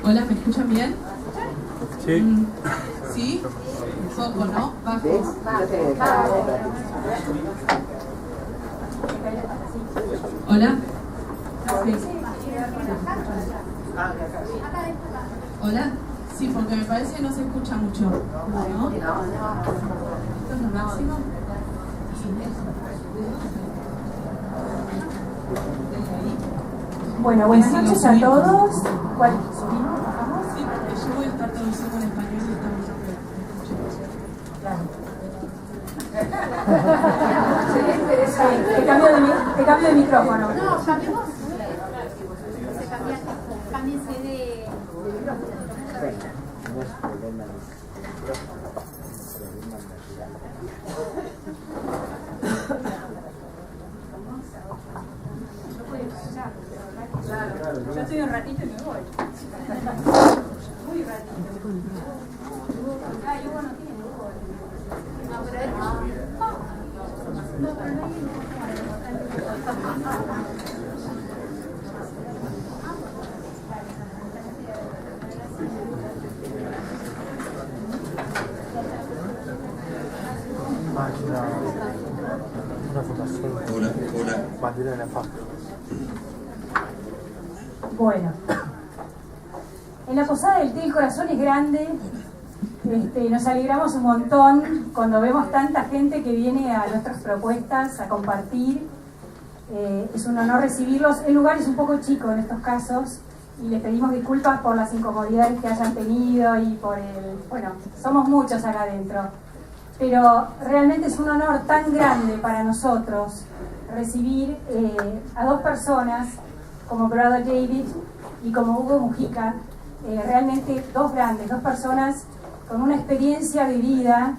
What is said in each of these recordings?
Hola, ¿me escuchan bien? Sí. ¿Sí? Poco, ¿no? Bajo. Hola. Sí. Hola. Sí, porque me parece que no se escucha mucho. ¿No? ¿Esto es lo máximo? Bueno, buenas noches a todos. ¿Cuál? ¿Subimos? ¿Bajamos? Sí, porque yo voy a estar traduciendo en español y estamos Te cambio de micrófono. No, cambiemos. Cámbiense de Yo estoy un ratito y me voy. Muy ratito. Ah, Hugo no tiene Hugo. No, pero es... No, pero no hay... Hola. Bandera de la paz. Bueno, en la Posada del Té el corazón es grande. Nos alegramos un montón cuando vemos tanta gente que viene a nuestras propuestas a compartir. Es un honor recibirlos. El lugar es un poco chico en estos casos y les pedimos disculpas por las incomodidades que hayan tenido y por bueno, somos muchos acá adentro. Pero realmente es un honor tan grande para nosotros recibir a dos personas como Brother David y como Hugo Mujica, realmente dos grandes, dos personas con una experiencia de vida,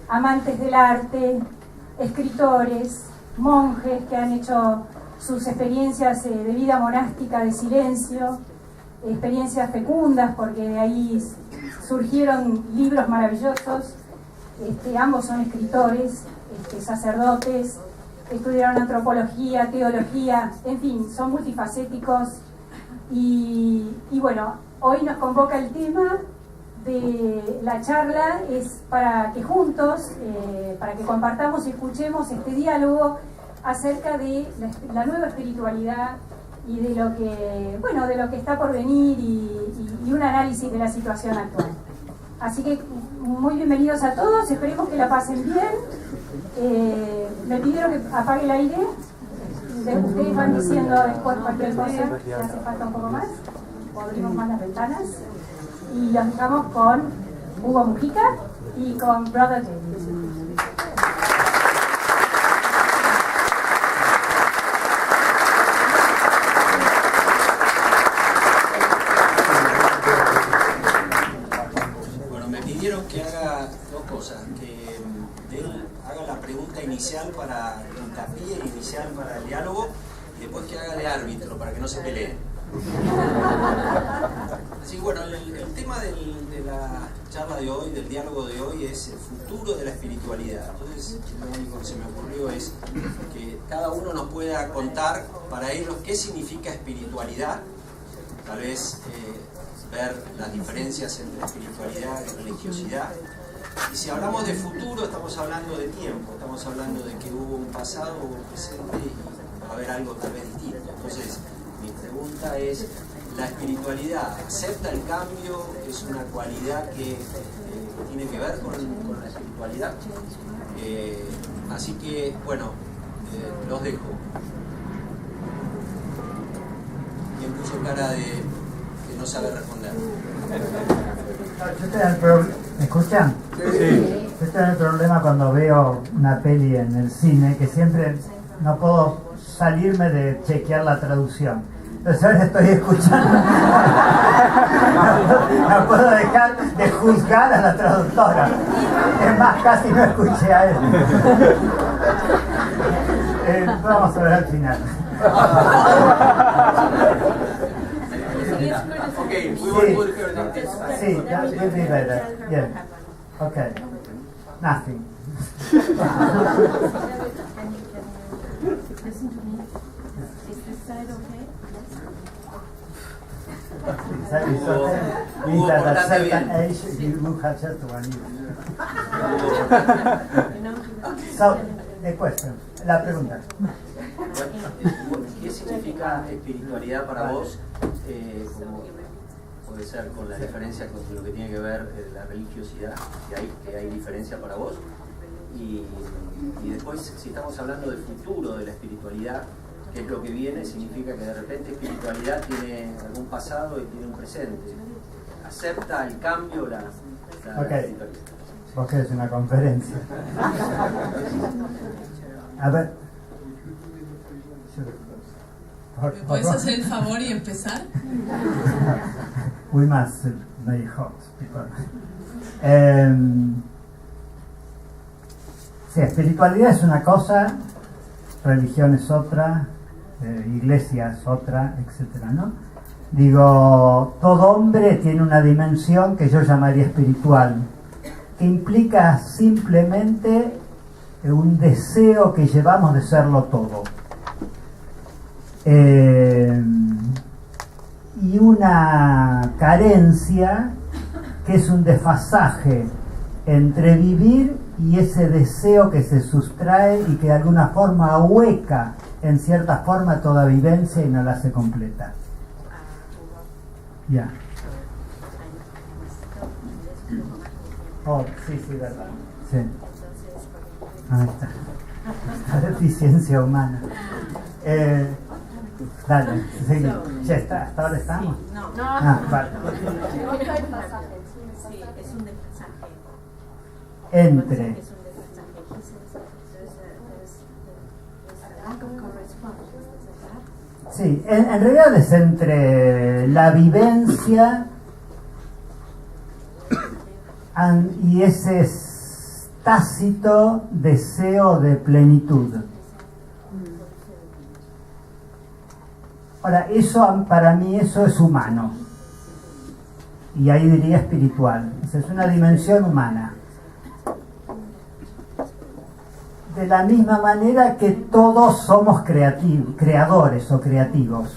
amantes del arte, escritores, monjes que han hecho sus experiencias de vida monástica de silencio, experiencias fecundas porque de ahí surgieron libros maravillosos. Ambos son escritores, sacerdotes, estudiaron antropología, teología, en fin, son multifacéticos y bueno, hoy nos convoca el tema de la charla, es para que juntos, para que compartamos y escuchemos este diálogo acerca de la nueva espiritualidad y de lo que, bueno, de lo que está por venir y un análisis de la situación actual. Así que muy bienvenidos a todos, esperemos que la pasen bien. Me pidieron que apague el aire. Ustedes van diciendo después cualquier cosa que hace falta un poco más, o abrimos más las ventanas. Y los dejamos con Hugo Mujica y con Brother David. Que haga dos cosas, que él haga la pregunta inicial para el hincapié inicial para el diálogo y después que haga de árbitro para que no se peleen. Así que bueno, el tema de la charla de hoy, del diálogo de hoy es el futuro de la espiritualidad. Entonces lo único que se me ocurrió es que cada uno nos pueda contar para ellos qué significa espiritualidad, tal vez ver las diferencias entre espiritualidad y religiosidad. Y si hablamos de futuro, estamos hablando de tiempo, estamos hablando de que hubo un pasado, hubo un presente y va a haber algo tal vez distinto. Entonces, mi pregunta es, ¿la espiritualidad acepta el cambio? ¿Es una cualidad que tiene que ver con la espiritualidad? Así que, bueno, los dejo. ¿Quién puso cara de no sabe responder? ¿Me escuchan? Sí. Yo tengo el problema cuando veo una peli en el cine que siempre no puedo salirme de chequear la traducción. Entonces ahora estoy escuchando. No puedo dejar de juzgar a la traductora. Es más, casi no escuché a él. Vamos a ver al final. Okay, we will hear that. Sí, that will be better. Yeah. Okay. Nothing. Listen to me. Is this side okay? Means that at portate certain bien. age you will have just 1 year. So, the question, la pregunta. Bueno, ¿qué significa espiritualidad para vos? Como puede ser con la diferencia con lo que tiene que ver la religiosidad, que hay diferencia para vos. Y después, si estamos hablando del futuro de la espiritualidad, ¿qué es lo que viene? Significa que de repente espiritualidad tiene algún pasado y tiene un presente. ¿Acepta el cambio la espiritualidad? Porque es una conferencia. A ver. ¿Me puedes hacer el favor y empezar? We must make hot people. Sí, espiritualidad es una cosa, religión es otra, iglesia es otra, etcétera, ¿no? Digo, todo hombre tiene una dimensión que yo llamaría espiritual, que implica simplemente un deseo que llevamos de serlo todo. Y una carencia que es un desfasaje entre vivir y ese deseo que se sustrae y que de alguna forma ahueca en cierta forma toda vivencia y no la hace completa. Ya. Oh, sí, verdad. Sí. Ahí está. La deficiencia humana. Dale, sí. ¿Ya está? ¿Hasta ahora estamos? No. Ah, vale. Sí, es un desfasaje. Entre. Es un desfasaje. Lack of correspondence. Sí, en realidad es entre la vivencia y ese tácito deseo de plenitud. Ahora, eso para mí eso es humano. Y ahí diría espiritual. Esa es una dimensión humana. De la misma manera que todos somos creadores o creativos.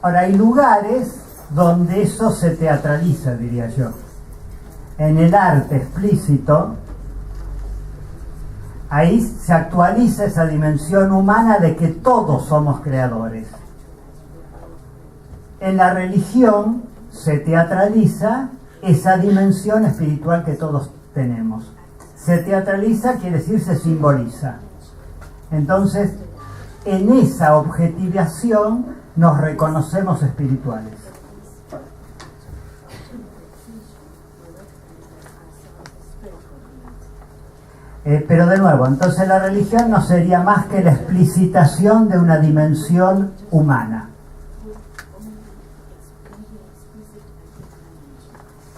Ahora, hay lugares donde eso se teatraliza, diría yo. En el arte explícito, ahí se actualiza esa dimensión humana de que todos somos creadores. En la religión se teatraliza esa dimensión espiritual que todos tenemos. Se teatraliza quiere decir se simboliza. Entonces, en esa objetivación nos reconocemos espirituales. Pero de nuevo, entonces la religión no sería más que la explicitación de una dimensión humana,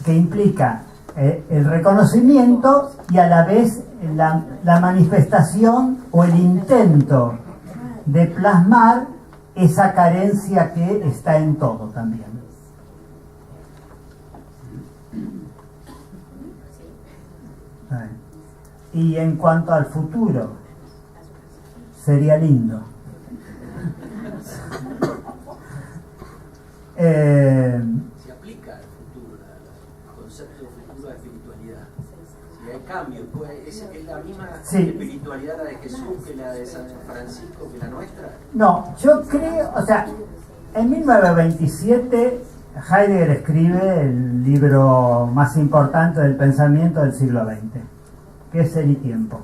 que implica el reconocimiento y a la vez la manifestación o el intento de plasmar esa carencia que está en todo también. Y en cuanto al futuro, sería lindo. Se aplica al futuro, al concepto de futuro de espiritualidad. Si hay cambios, pues, ¿es la misma espiritualidad la de Jesús que la de San Francisco, que la nuestra? No, yo creo, o sea, en 1927 Heidegger escribe el libro más importante del pensamiento del siglo XX, que es Ser y Tiempo.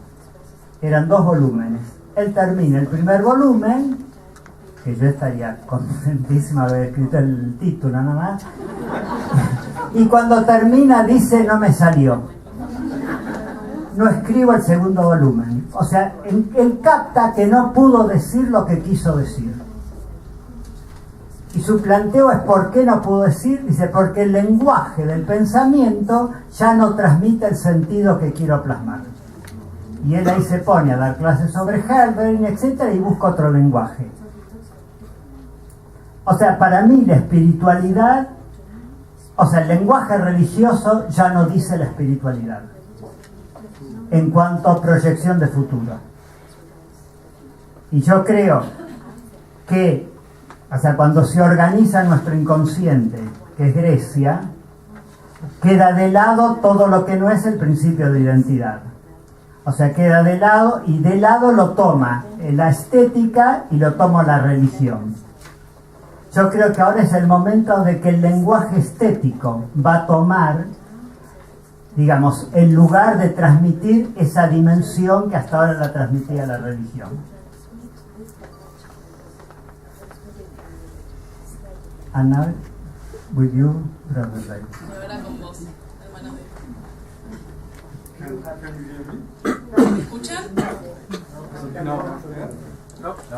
Eran 2 volúmenes. Él termina el primer volumen, que yo estaría contentísima de haber escrito el título nada más, y cuando termina dice: no me salió, no escribo el segundo volumen. O sea, él capta que no pudo decir lo que quiso decir. Y su planteo es: ¿por qué no pudo decir? Dice: porque el lenguaje del pensamiento ya no transmite el sentido que quiero plasmar. Y él ahí se pone a dar clases sobre Herbert, etcétera, y busca otro lenguaje. O sea, para mí la espiritualidad, o sea, el lenguaje religioso ya no dice la espiritualidad en cuanto a proyección de futuro. Y yo creo que O sea, cuando se organiza nuestro inconsciente, que es Grecia, queda de lado todo lo que no es el principio de identidad. O sea, queda de lado y de lado lo toma la estética y lo toma la religión. Yo creo que ahora es el momento de que el lenguaje estético va a tomar, digamos, el lugar de transmitir esa dimensión que hasta ahora la transmitía la religión. And now, with you, brother David. Ahora con vos, hermano David. Can ¿Me escuchan? No.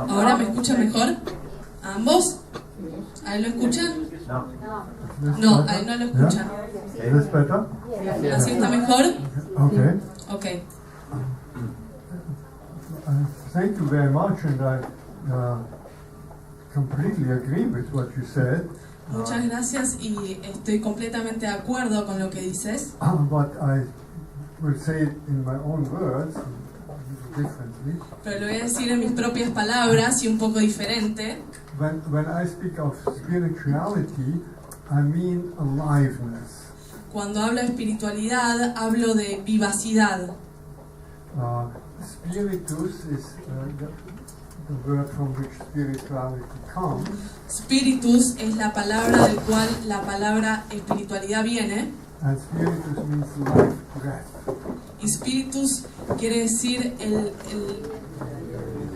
¿Ahora me escuchan mejor? ¿Ambos? ¿A él lo escuchan? No, a él no lo escuchan. ¿Es better? ¿Así está mejor? Okay. Ok. Thank you very much, and I completely agree with what you said. Muchas gracias y estoy completamente de acuerdo con lo que dices. But I will say it in my own words, differently. Pero lo voy a decir en mis propias palabras y un poco diferente. When I speak of spirituality, I mean aliveness. Cuando hablo de espiritualidad, hablo de vivacidad. Spiritus is the word from which spirituality comes. Spiritus es la palabra del cual la palabra espiritualidad viene. And spiritus means life, breath. Y spiritus quiere decir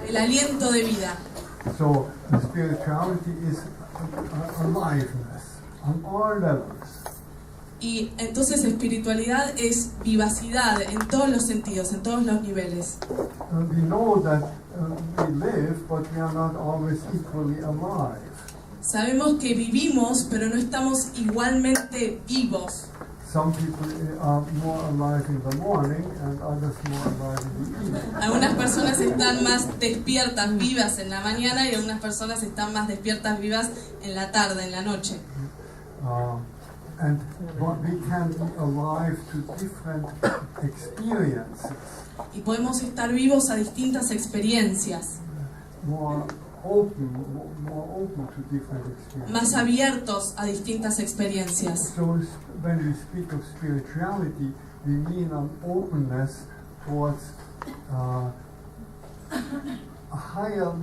el aliento de vida. So spirituality is aliveness on all levels. Y entonces espiritualidad es vivacidad en todos los sentidos, en todos los niveles. We know that we live, but we are not always equally alive. Sabemos que vivimos, pero no estamos igualmente vivos. Some people are more alive in the morning and others more alive in the evening. Algunas personas están más despiertas, vivas en la mañana y algunas personas están más despiertas, vivas en la tarde, en la noche. And we can be alive to different experiences. Y podemos estar vivos a distintas experiencias, More open to different experiences. más abiertos a distintas experiencias. So when we speak of spirituality, we mean an openness towards a higher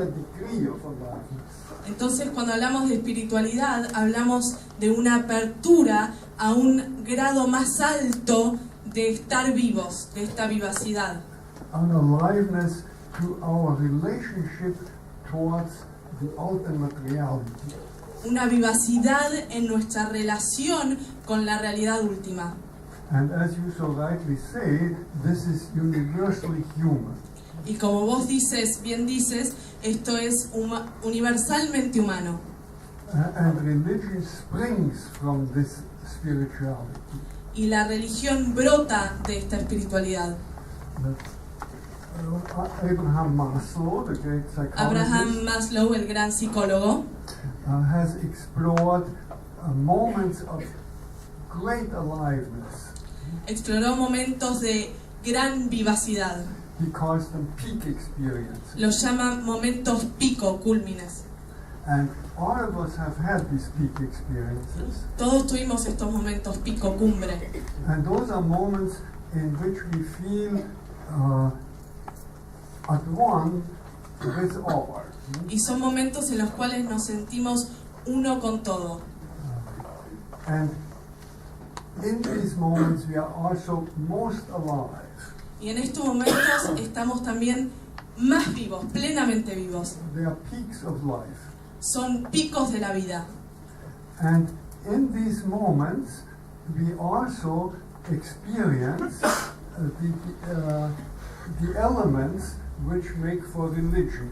degree of aliveness. Entonces, cuando hablamos de espiritualidad, hablamos de una apertura a un grado más alto de estar vivos, de esta vivacidad. An aliveness to our relationship towards the ultimate reality. Una vivacidad en nuestra relación con la realidad última. And as you so rightly say, this is universally human. Y como vos bien dices, esto es universalmente humano. And religion springs from this spirituality. Y la religión brota de esta espiritualidad. Abraham Maslow, the great psychologist, Abraham Maslow, el gran psicólogo, has explored moments of great aliveness. exploró momentos de gran vivacidad. He calls them peak experiences. Los llama momentos pico, cúlmines. And all of us have had these peak experiences. Todos tuvimos estos momentos pico, cumbre. And those are moments in which we feel at one with all. Y son momentos en los cuales nos sentimos uno con todo. And in these moments we are also most alive. Y en estos momentos estamos también más vivos, plenamente vivos. They are peaks of life. Son picos de la vida. And in these moments we also experience the elements which make for religion.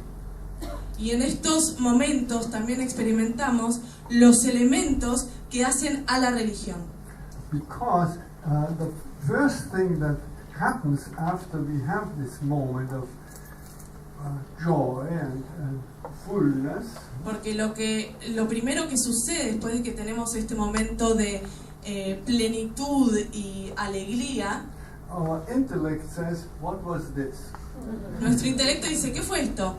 Y en estos momentos también experimentamos los elementos que hacen a la religión. Because the first thing that happens after we have this moment of joy and fullness, Porque lo primero que sucede después de que tenemos este momento de plenitud y alegría, our intellect says, what was this? nuestro intelecto dice, ¿qué fue esto?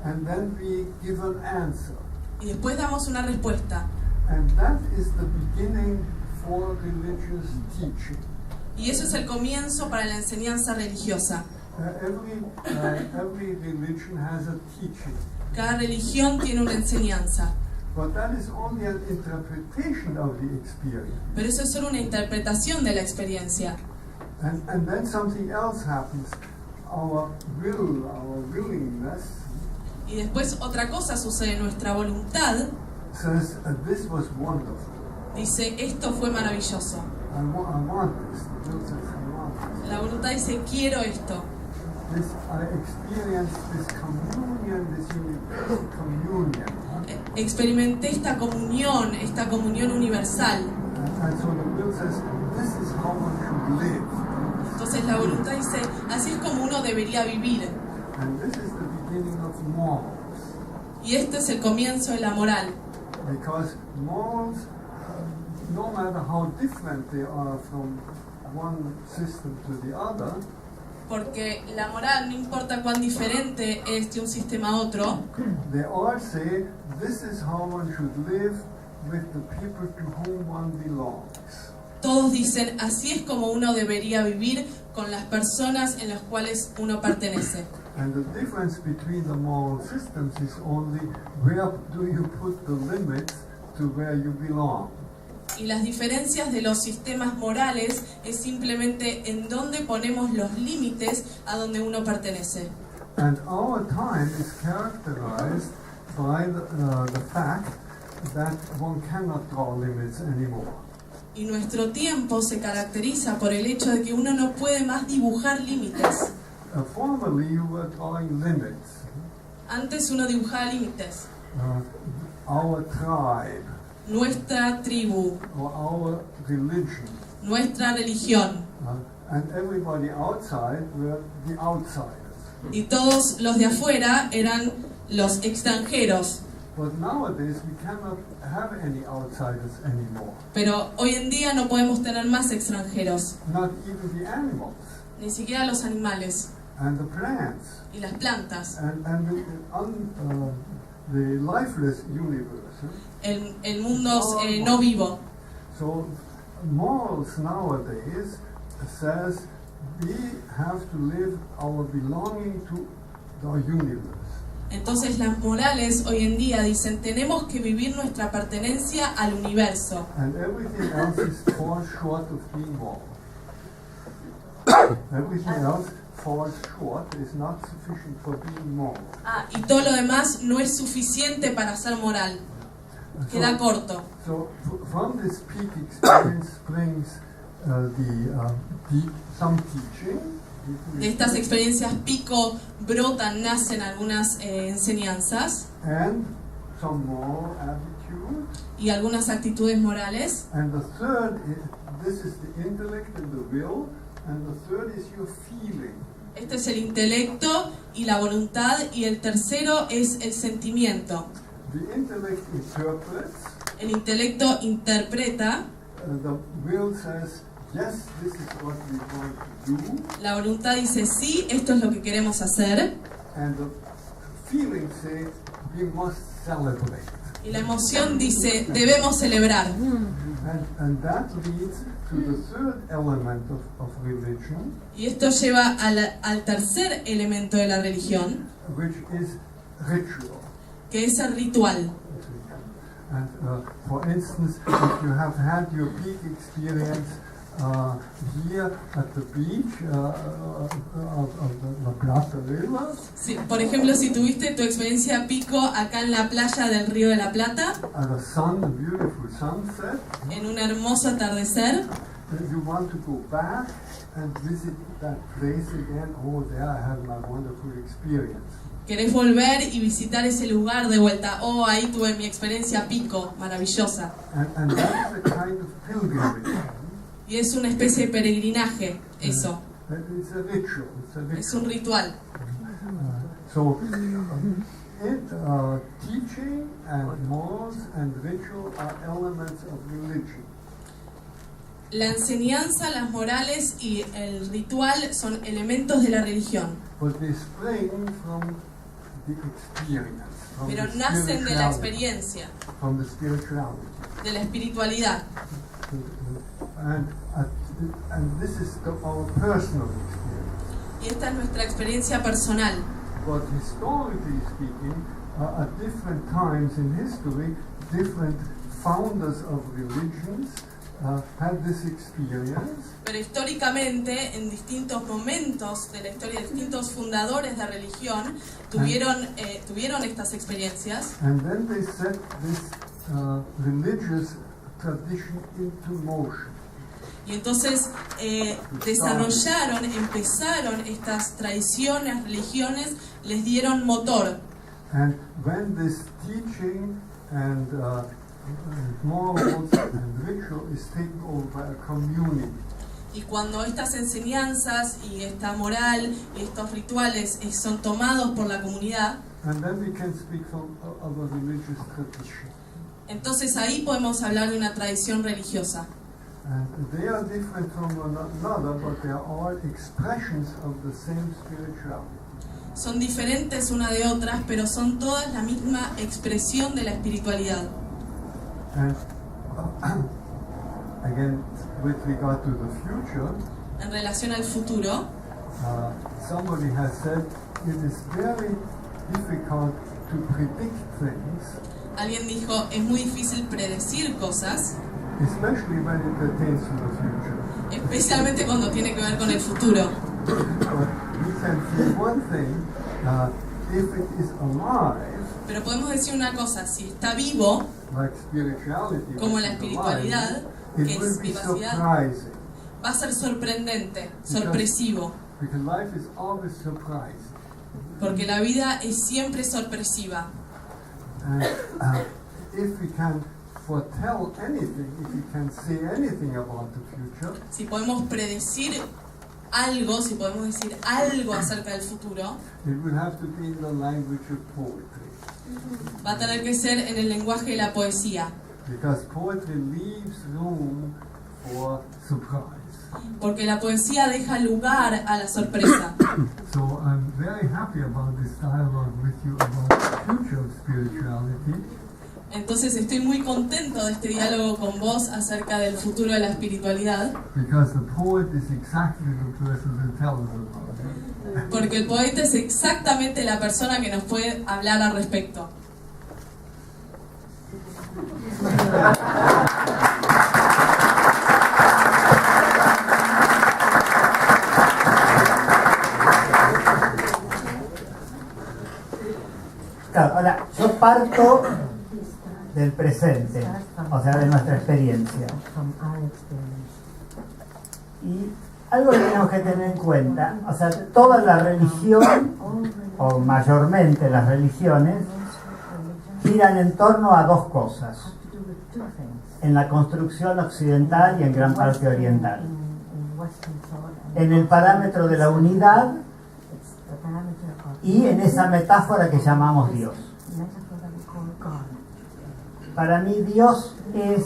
and then we give an answer. Y después damos una respuesta. And that is the beginning for religious teaching. Y eso es el comienzo para la enseñanza religiosa. Every religion has a teaching. Cada religión tiene una enseñanza. But that is only an interpretation of the experience. Pero eso es solo una interpretación de la experiencia. And then something else happens. Our will, our willingness Y después otra cosa sucede. Nuestra voluntad says, this was wonderful. dice, esto fue maravilloso. I want this. The will says, I want this. La voluntad dice, quiero esto. I experienced this communion, this universal communion. Experimenté esta comunión universal. And so the will says, this is how one should live. Entonces la voluntad dice, así es como uno debería vivir. And this is the beginning of morals. Y este es el comienzo de la moral. Because morals, no matter how different they are from one system to the other, Porque la moral, no importa cuán diferente es de un sistema a otro, they all say this is how one should live with the people to whom one belongs. todos dicen, así es como uno debería vivir con las personas en las cuales uno pertenece. And the difference between the moral systems is only where do you put the limits to where you belong. Y las diferencias de los sistemas morales es simplemente en dónde ponemos los límites a donde uno pertenece. And our time is characterized by the fact that one cannot draw limits anymore. Y nuestro tiempo se caracteriza por el hecho de que uno no puede más dibujar límites. Formerly you were drawing limits. Antes uno dibujaba límites. Our tribe, Nuestra tribu, or our religion, nuestra religión. and everybody outside were the outsiders. Y todos los de afuera eran los extranjeros. But nowadays we cannot have any outsiders anymore. Pero hoy en día no podemos tener más extranjeros. Not even the animals Ni siquiera los animales and the plants y las plantas. and the lifeless universe. El mundo no vivo. So morals nowadays says we have to live our belonging to the universe. Entonces las morales hoy en día dicen, tenemos que vivir nuestra pertenencia al universo. And everything else is falls short of being moral. Everything else falls short, is not sufficient for being moral. Y todo lo demás no es suficiente para ser moral. Queda corto. So from this peak experience springs some teaching. De estas experiencias pico brotan, nacen algunas enseñanzas And some moral attitude. y algunas actitudes morales. And the third this is the intellect and the will, and the third is your feeling. Este es el intelecto y la voluntad, y el tercero es el sentimiento. The intellect interprets. El intelecto interpreta, The will says, yes, this is what we want to do. la voluntad dice sí, esto es lo que queremos hacer, And the feelings say, we must celebrate. y la emoción dice debemos celebrar. And that leads to the third element of religion, Y esto lleva al tercer elemento de la religión, which is ritual. que es el ritual. And for instance, if you have had your peak experience here at the beach of the La Plata River, Sí, por ejemplo, si tuviste tu experiencia pico acá en la playa del Río de la Plata, at a beautiful sunset, en un hermoso atardecer, you want to go back and visit that place again. Oh, there I had my wonderful experience. querés volver y visitar ese lugar de vuelta. Oh, ahí tuve mi experiencia pico, maravillosa. And that is a kind of pilgrimage. Y es una especie de peregrinaje, eso. It's a ritual. Es un ritual. So, teaching and morals and ritual are elements of religion. La enseñanza, las morales y el ritual son elementos de la religión. But they spring from the experience, from pero the nacen de la spirituality, experiencia, from the spirituality. de la espiritualidad. And this is our personal experience. Y esta es nuestra experiencia personal. But historically speaking, at different times in history, different founders of religions had this experience. Pero históricamente, en distintos momentos de la historia, distintos fundadores de religión tuvieron estas experiencias. And then they set this religious tradition into motion. Y entonces empezaron estas tradiciones, religiones, les dieron motor. And when this teaching and morals and ritual is taken over by a community. Y cuando estas enseñanzas y esta moral y estos rituales son tomados por la comunidad, And then we can speak of a religious tradition. entonces ahí podemos hablar de una tradición religiosa. And they are different from one another, but they are all expressions of the same spirituality. Son diferentes una de otras, pero son todas la misma expresión de la espiritualidad. And again, with regard to the future, En relación al futuro, somebody has said it is very difficult to predict things, alguien dijo, es muy difícil predecir cosas, especially when it pertains to the future. especialmente cuando tiene que ver con el futuro. But we can say one thing, if it is alive, Pero podemos decir una cosa, si está vivo, like spirituality, como which la is espiritualidad, alive, que it es will be vivacidad, surprising. va a ser sorprendente, sorpresivo, Because life is always surprising. porque la vida es siempre sorpresiva. And if we can foretell anything, if we can say anything about the future, Si podemos predecir algo, si podemos decir algo acerca del futuro, it will have to be in the language of poetry. va a tener que ser en el lenguaje de la poesía, Because poetry leaves room for surprise. porque la poesía deja lugar a la sorpresa. So I'm very happy about this dialogue with you about the future of spirituality. Entonces estoy muy contento de este diálogo con vos acerca del futuro de la espiritualidad, Because the poet is exactly the person who tells us about it. porque el poeta es exactamente la persona que nos puede hablar al respecto. Claro, ahora, yo parto del presente, o sea, de nuestra experiencia. Y algo que tenemos que tener en cuenta, o sea, toda la religión, o mayormente las religiones, giran en torno a dos cosas, en la construcción occidental y en gran parte oriental. En el parámetro de la unidad y en esa metáfora que llamamos Dios. Para mí Dios es,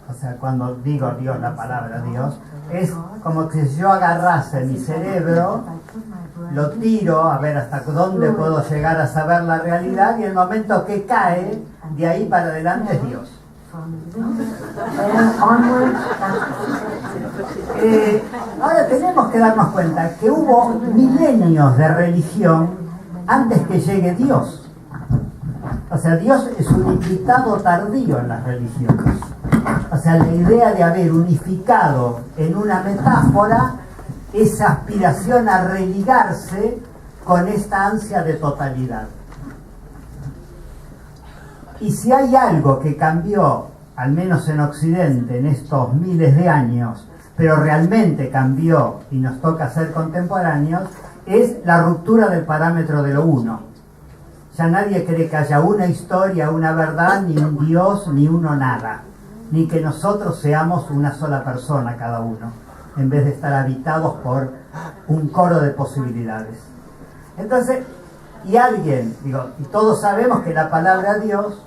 o sea, cuando digo Dios, la palabra Dios, es como que si yo agarrase mi cerebro, lo tiro a ver hasta dónde puedo llegar a saber la realidad, y el momento que cae, de ahí para adelante es Dios. Ahora tenemos que darnos cuenta que hubo milenios de religión antes que llegue Dios. O sea, Dios es un invitado tardío en las religiones. O sea, la idea de haber unificado en una metáfora esa aspiración a religarse con esta ansia de totalidad. Y si hay algo que cambió, al menos en Occidente, en estos miles de años, pero realmente cambió y nos toca ser contemporáneos, es la ruptura del parámetro de lo uno. Ya nadie cree que haya una historia, una verdad, ni un Dios, ni uno nada. Ni que nosotros seamos una sola persona cada uno, en vez de estar habitados por un coro de posibilidades. Entonces, y alguien, digo, y todos sabemos que la palabra Dios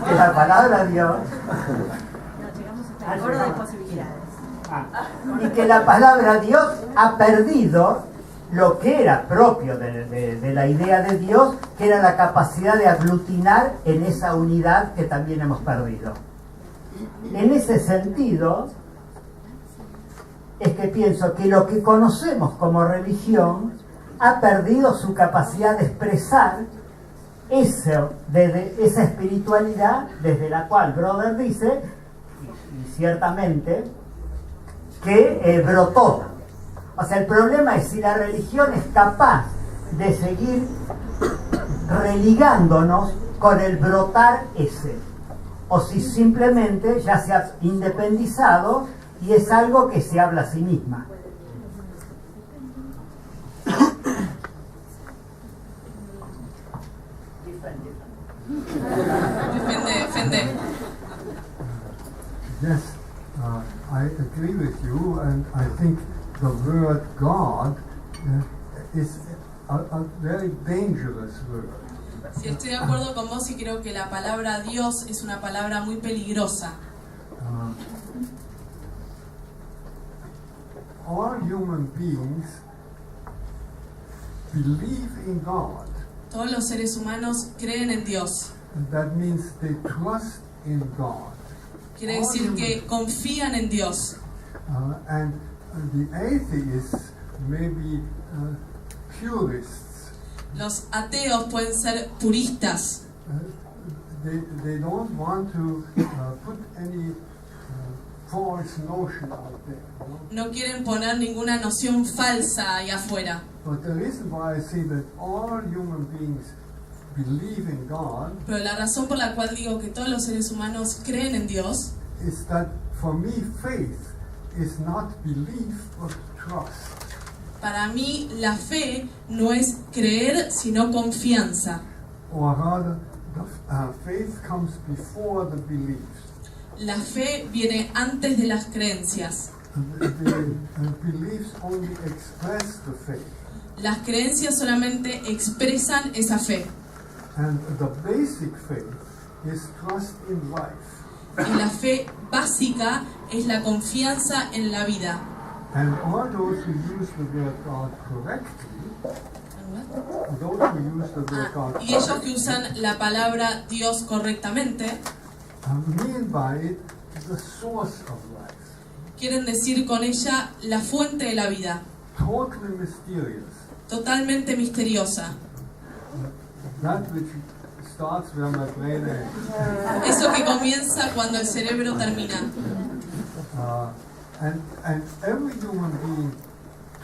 que la palabra Dios Coro de posibilidades. Y que la palabra Dios ha perdido lo que era propio de la idea de Dios, que era la capacidad de aglutinar en esa unidad que también hemos perdido. En ese sentido, es que pienso que lo que conocemos como religión ha perdido su capacidad de expresar esa espiritualidad desde la cual Brother dice, y ciertamente, que brotó. O sea, el problema es si la religión es capaz de seguir religándonos con el brotar ese, o si simplemente ya se ha independizado y es algo que se habla a sí misma. Defende. Yes, I agree with you, and I think the word God is a very dangerous word. Sí, estoy de acuerdo con vos y creo que la palabra Dios es una palabra muy peligrosa. All human beings believe in God. Todos los seres humanos creen en Dios. And that means they trust in God. Quiere decir que confían en Dios. And the atheists may be purists. Los ateos pueden ser puristas. They don't want to put any false notion out there. No quieren poner ninguna noción falsa ahí afuera. But the reason why I say that all human beings believe in God Pero la razón por la cual digo que todos los seres humanos creen en Dios is that for me faith is not belief but trust. Para mí la fe no es creer sino confianza. Or rather, the faith comes before the beliefs. La fe viene antes de las creencias. The beliefs only express the faith. Las creencias solamente expresan esa fe. And the basic faith is trust in life. Y la fe básica es la confianza en la vida. And all those who use the word God correctly, those who use the word God Y ellos que usan la palabra Dios correctamente mean by it the source of life. quieren decir con ella la fuente de la vida, Totally mysterious. totalmente misteriosa. That which starts where my brain ends. Eso que comienza cuando el cerebro termina. And every human being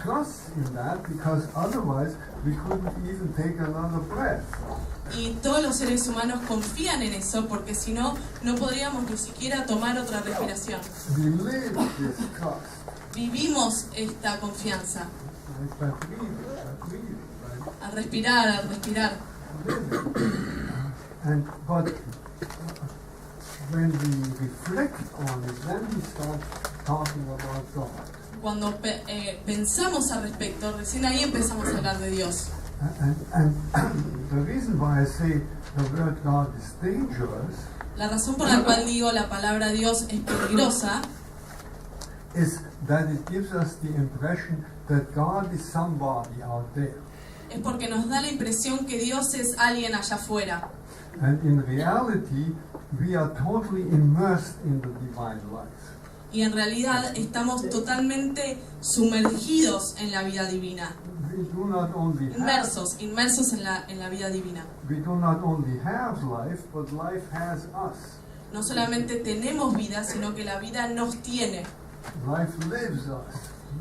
trusts in that, because otherwise we couldn't even take another breath. Y todos los seres humanos confían en eso, porque si no, no podríamos ni siquiera tomar otra respiración. We live this trust. Vivimos esta confianza. Right? By breathing, right? Al respirar, But when we reflect on it, then we start talking about God. Cuando pensamos al respecto, recién ahí empezamos a hablar de Dios. And the reason why I say the word God is dangerous La razón por la cual digo la palabra Dios es peligrosa is that it gives us the impression that God is somebody out there. es porque nos da la impresión que Dios es alguien allá afuera. And in reality, we are totally immersed in the divine life. Y en realidad estamos totalmente sumergidos en la vida divina. We do not only Inmersos en la vida divina. we do not only have life, but life has us. No solamente tenemos vida, sino que la vida nos tiene. Life lives us.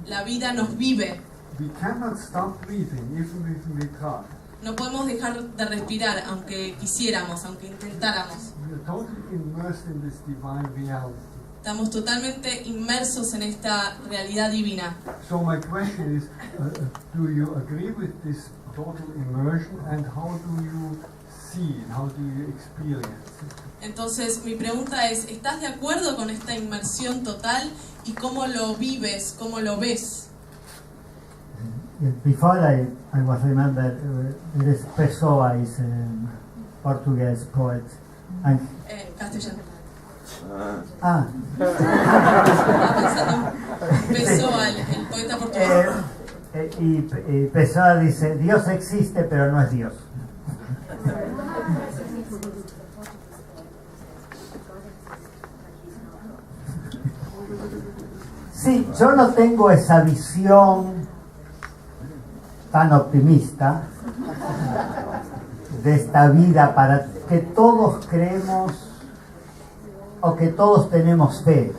La vida nos vive. We cannot stop breathing even if we try. No podemos dejar de respirar, aunque quisiéramos, aunque intentáramos. We are totally immersed in this divine reality. Estamos totalmente inmersos en esta realidad divina. So my question is, do you agree with this total immersion, and how do you see it? How do you experience it? Entonces, mi pregunta es, ¿estás de acuerdo con esta inmersión total y cómo lo vives, cómo lo ves? Before I was remembered, there is Pessoa, is a Portuguese poet. And Castellano. Ah, Estaba pensando Pessoa, el poeta portugués. Y Pessoa dice, Dios existe pero no es Dios. Sí, yo no tengo esa visión tan optimista de esta vida para que todos creemos o que todos tenemos fe.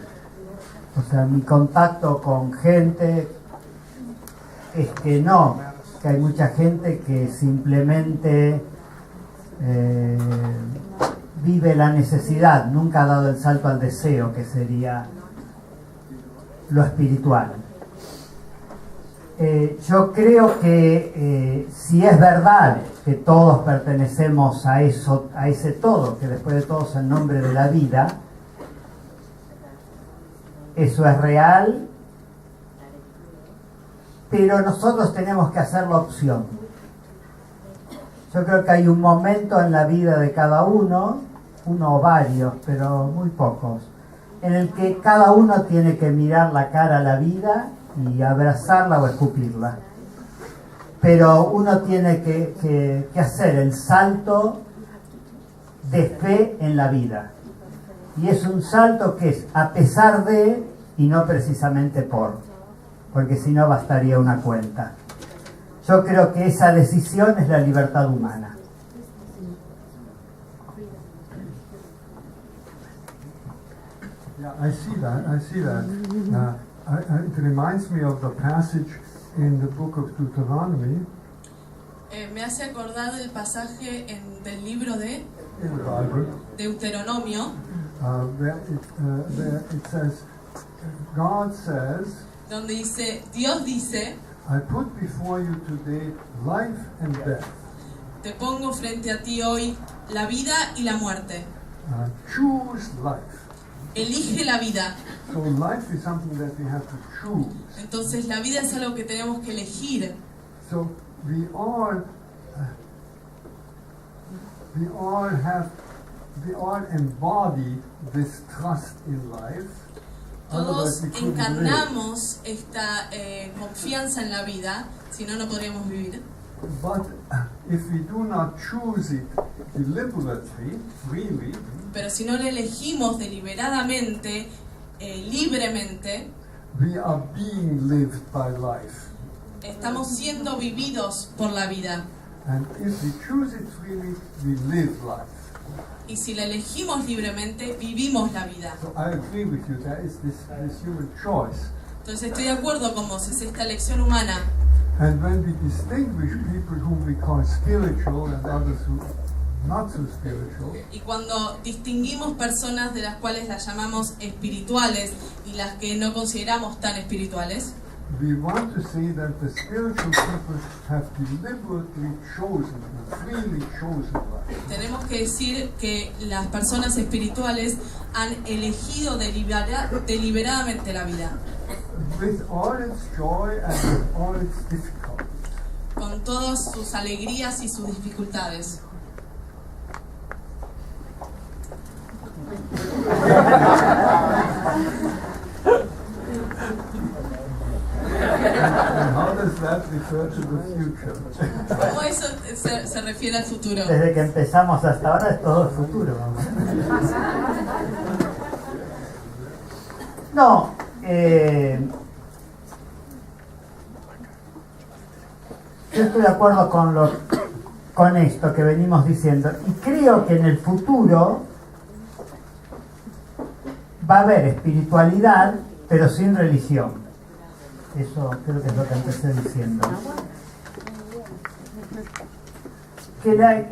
O sea, mi contacto con gente es que no, que hay mucha gente que simplemente vive la necesidad, nunca ha dado el salto al deseo, que sería lo espiritual. Yo creo que si es verdad que todos pertenecemos a eso, a ese todo, que después de todo es el nombre de la vida, eso es real, pero nosotros tenemos que hacer la opción. Yo creo que hay un momento en la vida de cada uno o varios, pero muy pocos, en el que cada uno tiene que mirar la cara a la vida y abrazarla o escupirla. Pero uno tiene que hacer el salto de fe en la vida. Y es un salto que es a pesar de y no precisamente porque si no bastaría una cuenta. Yo creo que esa decisión es la libertad humana. Yeah, I see that. It reminds me of the passage in the book of Deuteronomy. Me hace acordar del pasaje del libro de In the Bible, Deuteronomio, where it says, God says, donde dice, Dios dice, I put before you today life and death. te pongo frente a ti hoy la vida y la muerte. Choose life. Elige la vida. So life is something that we have to choose. Entonces la vida es algo que tenemos que elegir. So we all embody this trust in life. Todos Otherwise we couldn't live. encarnamos esta confianza en la vida, si no, no podríamos vivir. But if we do not choose it deliberately, freely, Pero si no lo elegimos deliberadamente, libremente, we are being lived by life. estamos siendo vividos por la vida. And if we choose it freely, we live life. Y si la elegimos libremente, vivimos la vida. So I agree with you, there is this human choice. Entonces estoy de acuerdo con vos, es esta elección humana. And when we distinguish people whom we call spiritual and others who not so spiritual, Y cuando distinguimos personas de las cuales las llamamos espirituales y las que no consideramos tan espirituales, we want to say that the spiritual people have deliberately chosen, freely chosen life. tenemos que decir que las personas espirituales han elegido deliberadamente la vida, With all its joy and with all its difficulties. con todas sus alegrías y sus dificultades. And how does that refer to the future? ¿Cómo eso se refiere al futuro? Desde que empezamos hasta ahora es todo el futuro. No, yo estoy de acuerdo con esto que venimos diciendo y creo que en el futuro va a haber espiritualidad pero sin religión. Eso creo que es lo que empecé diciendo.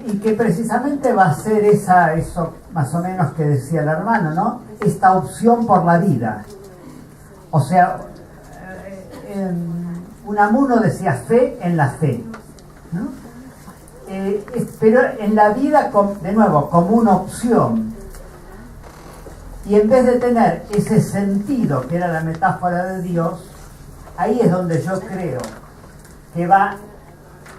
Y que precisamente va a ser eso más o menos que decía el hermano, ¿no? Esta opción por la vida. O sea, Unamuno decía fe en la fe, ¿no? Pero en la vida, de nuevo, como una opción. Y en vez de tener ese sentido que era la metáfora de Dios, ahí es donde yo creo que va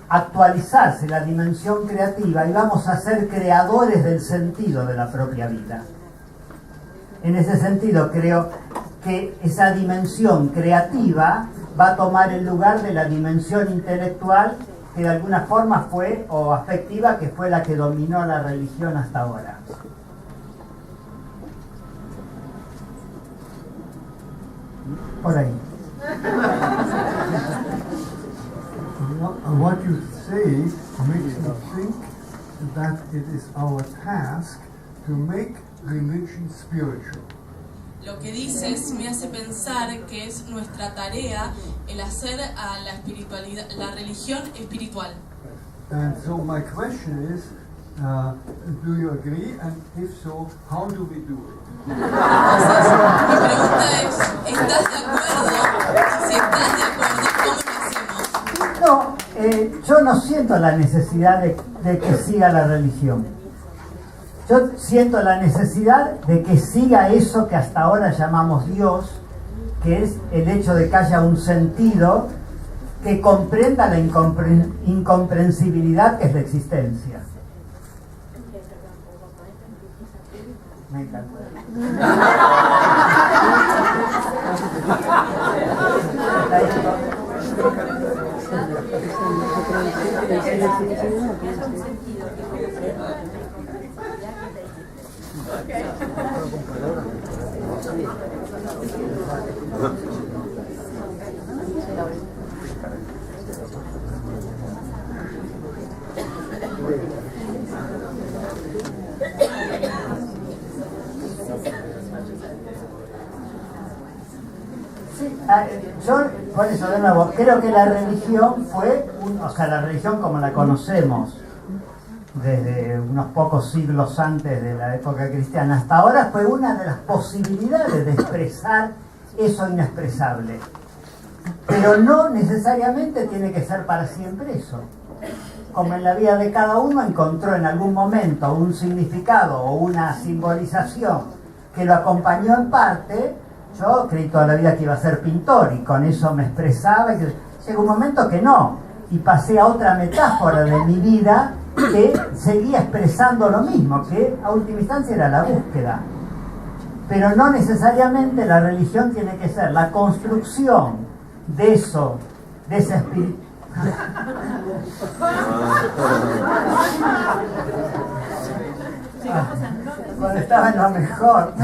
a actualizarse la dimensión creativa y vamos a ser creadores del sentido de la propia vida. En ese sentido creo que esa dimensión creativa va a tomar el lugar de la dimensión intelectual que de alguna forma fue, o afectiva, que fue la que dominó la religión hasta ahora. Por ahí. What you say makes me think that it is our task to make religion spiritual. Lo que dices me hace pensar que es nuestra tarea el hacer a la espiritualidad, la religión espiritual. And so my question is, do you agree? And if so, how do we do it? Entonces, mi pregunta es, ¿estás de acuerdo? Si estás de acuerdo, ¿cómo lo hacemos? No, yo no siento la necesidad de que siga la religión. Yo siento la necesidad de que siga eso que hasta ahora llamamos Dios, que es el hecho de que haya un sentido que comprenda la incomprensibilidad que es la existencia. Me encanta. Yo, por eso de nuevo, creo que la religión fue, la religión como la conocemos desde unos pocos siglos antes de la época cristiana hasta ahora, fue una de las posibilidades de expresar eso inexpresable. Pero no necesariamente tiene que ser para siempre eso. Como en la vida de cada uno encontró en algún momento un significado o una simbolización que lo acompañó en parte. Yo creí toda la vida que iba a ser pintor y con eso me expresaba. Llegó un momento que no, y pasé a otra metáfora de mi vida que seguía expresando lo mismo, que a última instancia era la búsqueda. Pero no necesariamente la religión tiene que ser la construcción de eso, de ese espíritu. Cuando estaba en lo mejor.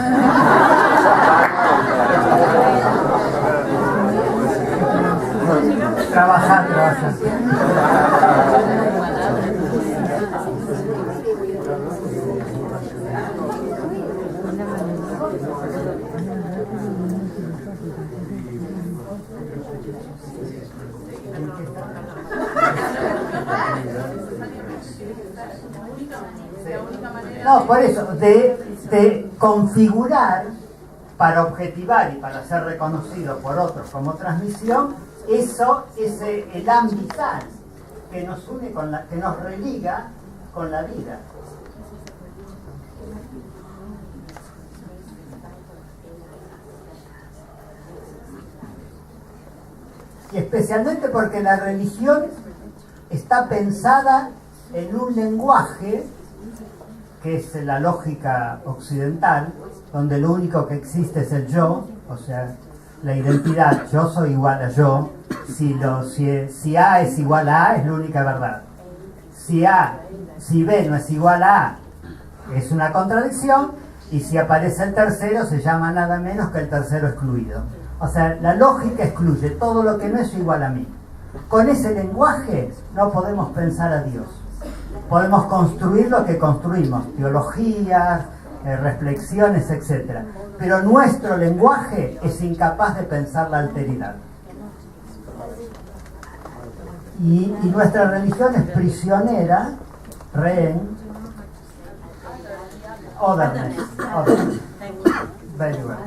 Trabajar. No, por eso, de configurar para objetivar y para ser reconocido por otros como transmisión, eso es el ambital que nos une que nos religa con la vida. Y especialmente porque la religión está pensada en un lenguaje que es la lógica occidental, donde lo único que existe es el yo, o sea, la identidad, yo soy igual a yo. Si A es igual a A, es la única verdad. Si B no es igual a A, es una contradicción, y si aparece el tercero, se llama nada menos que el tercero excluido. O sea, la lógica excluye todo lo que no es igual a mí. Con ese lenguaje no podemos pensar a Dios. Podemos construir lo que construimos, teologías, reflexiones, etc. Pero nuestro lenguaje es incapaz de pensar la alteridad. Y nuestra religión es prisionera, rehén, otherness. Very well.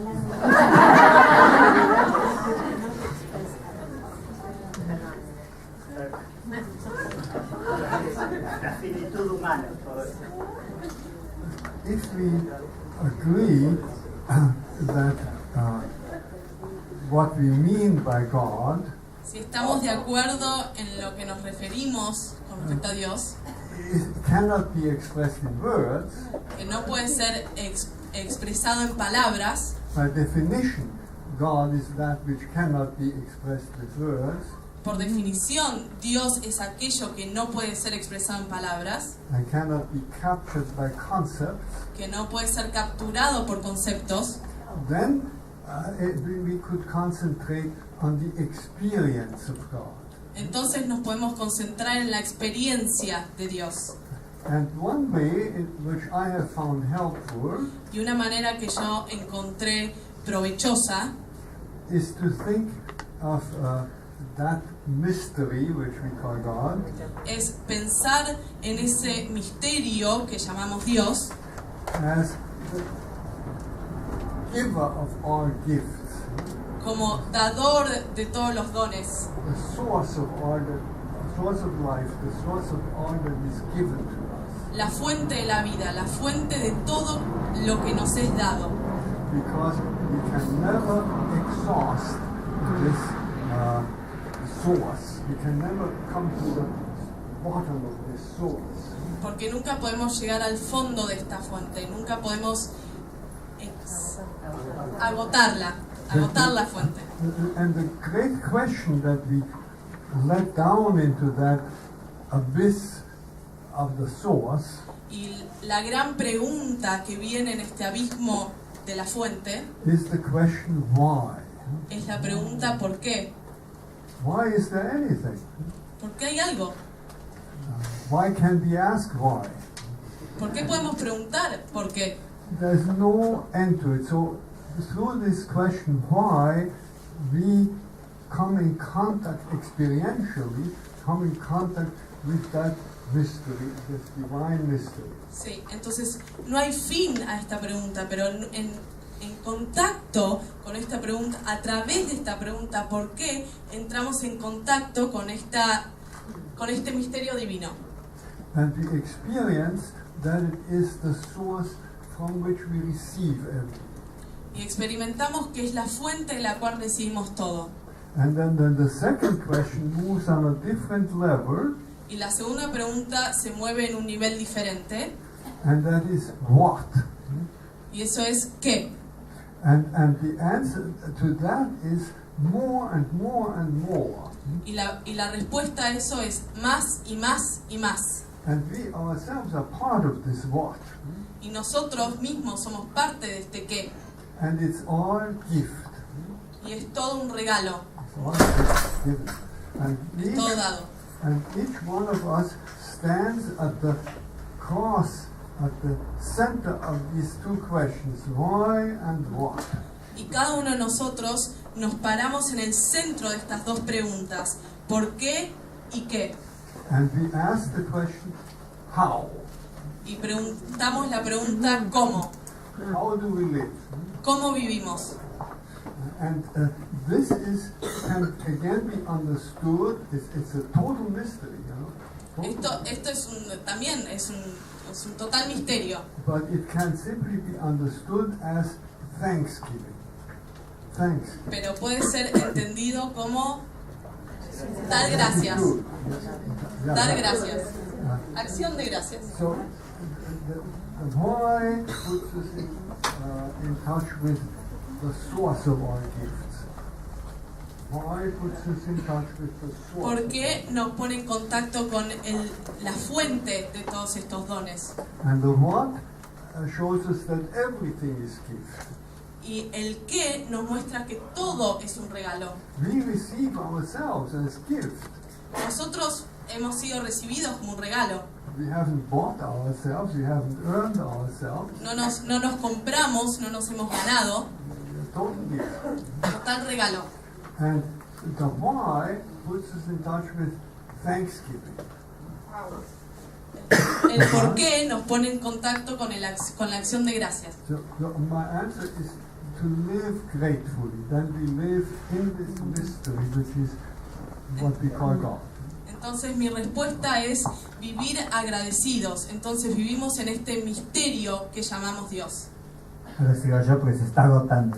La finitud humana. If we agree that what we mean by God, si estamos de acuerdo en lo que nos referimos con respecto a Dios, it cannot be expressed in words. Que no puede ser expresado en palabras. By definition, God is that which cannot be expressed with words Por definición, Dios es aquello que no puede ser expresado en palabras, and cannot be captured by concepts, que no puede ser capturado por conceptos, then we could concentrate on the experience of God. entonces nos podemos concentrar en la experiencia de Dios. And one way which I have found helpful Y una manera que yo encontré provechosa is to think of that mystery which we call God es pensar en ese misterio que llamamos Dios as the giver of all gifts, como dador de todos los dones, the source of all the source of life, the source of all that is given to us. la fuente de la vida, la fuente de todo lo que nos es dado. Because we can never exhaust this source. We can never come to the bottom of this source. Porque nunca podemos llegar al fondo de esta fuente, nunca podemos agotar la fuente. And the great question that we let down into that abyss of the source Y la gran pregunta que viene en este abismo de la fuente is the question why. es la pregunta ¿por qué? Why is there anything? ¿Por qué hay algo? Why can't we ask why? ¿Por qué podemos preguntar por qué? There's no end to it. So through this question why, we come in contact experientially, come in contact with that mystery, this divine mystery. Sí, entonces no hay fin a esta pregunta, pero en contacto con esta pregunta, a través de esta pregunta ¿por qué? Entramos en contacto con este misterio divino. And we experience that it is the source from which we receive everything. Y experimentamos que es la fuente de la cual recibimos todo. And then the second question moves on a different level, Y la segunda pregunta se mueve en un nivel diferente, and that is what? y eso es ¿qué? And the answer to that is more and more and more. Y la respuesta a eso es más y más y más. And we ourselves are part of this what. Y nosotros mismos somos parte de este qué. And it's all gift. Y es todo un regalo, It's all gift given. es todo dado. And each one of us stands at the cross, at the center of these two questions, why and what. Y cada uno de nosotros nos paramos en el centro de estas dos preguntas, ¿por qué y qué? And we ask the question, how? Y preguntamos la pregunta ¿cómo? How do we live? ¿Cómo vivimos? And this can again be understood, it's a total mystery, you know. Esto también es un total misterio, But it can simply be understood as thanksgiving. Thanks. pero puede ser entendido como dar gracias, Yeah. dar gracias, acción de gracias. So the why puts us in touch with the source of all gifts. Why puts us in touch with the source. ¿Por qué nos pone en contacto con la fuente de todos estos dones? And the what shows us that everything is gift. Y el qué nos muestra que todo es un regalo. We receive ourselves as gift. Nosotros hemos sido recibidos como un regalo. We haven't bought ourselves, we haven't earned ourselves. No nos compramos, no nos hemos ganado. We're total gift. Total regalo. And the why puts us in touch with thanksgiving. El por qué nos pone en contacto con la acción de gracias. So my answer is to live gratefully, then we live in this mystery which is what we call God. Entonces mi respuesta es vivir agradecidos. Entonces vivimos en este misterio que llamamos Dios. Ahora sigo yo porque se está agotando.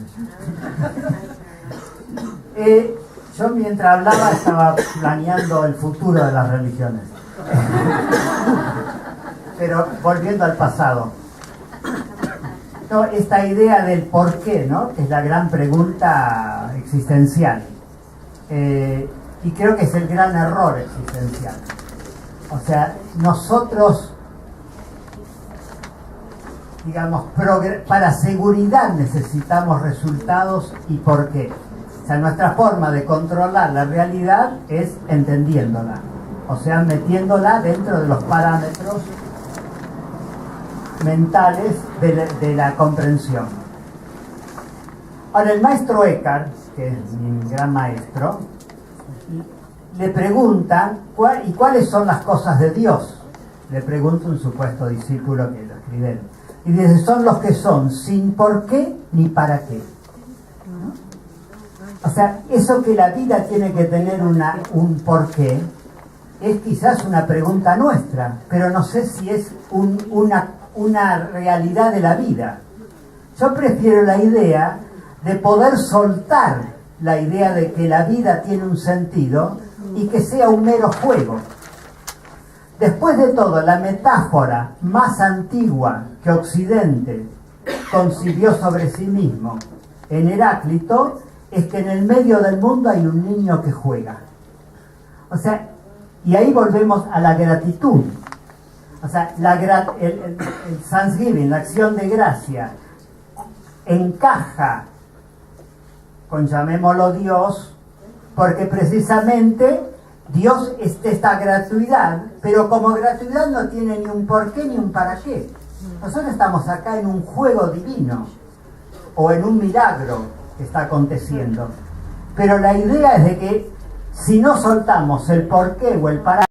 Yo mientras hablaba estaba planeando el futuro de las religiones. Pero volviendo al pasado. esta idea del por qué, ¿no? Que es la gran pregunta existencial. Y creo que es el gran error existencial. O sea, nosotros, digamos, para seguridad necesitamos resultados y por qué. O sea, nuestra forma de controlar la realidad es entendiéndola. O sea, metiéndola dentro de los parámetros mentales de la comprensión. Ahora, el maestro Eckhart, que es mi gran maestro, le pregunta ¿y cuáles son las cosas de Dios? Le pregunta un supuesto discípulo que lo escribe. Y dice, son los que son sin por qué ni para qué. O sea, eso que la vida tiene que tener un por qué es quizás una pregunta nuestra, pero no sé si es una realidad de la vida. Yo prefiero la idea de poder soltar la idea de que la vida tiene un sentido y que sea un mero juego. Después de todo, la metáfora más antigua que Occidente concibió sobre sí mismo en Heráclito es que en el medio del mundo hay un niño que juega. O sea, y ahí volvemos a la gratitud. O sea, el Thanksgiving, la acción de gracia, encaja con, llamémoslo Dios, porque precisamente Dios es esta gratuidad, pero como gratuidad no tiene ni un por qué ni un para qué. Nosotros estamos acá en un juego divino o en un milagro que está aconteciendo. Pero la idea es de que si no soltamos el por qué o el para